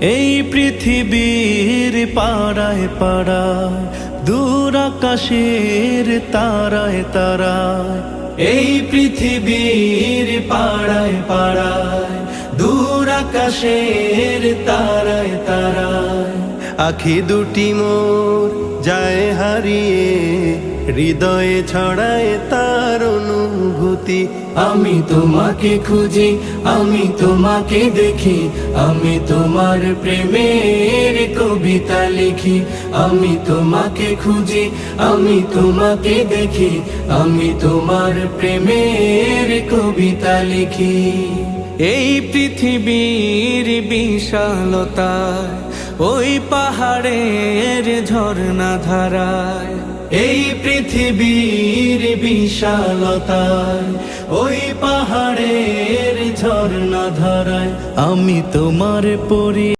এই পৃথিবীর পাড়ায় পাড়ায়, দূর আকাশের তারায় তারায়। এই পৃথিবীর পাড়ায় পাড়ায়, দূর আকাশের তারায় তারায়। আখি দুটি মোর যায় হারিয়ে, হৃদয়ে ছড়ায় তার অনুভূতি। আমি তোমাকে খুঁজি, আমি তোমাকে দেখি, আমি তোমার প্রেমের কবিতা লিখি। আমি তোমাকে খুঁজি, আমি তোমাকে দেখি, আমি তোমার প্রেমের কবিতা লিখি। এই পৃথিবীর বিশালতায়, ওই পাহাড়ের ঝর্ণা ধারায়। এই পৃথিবীর বিশালতায়, ওই পাহাড়ের ঝর্ণা ধারায়। আমি তোমার পরি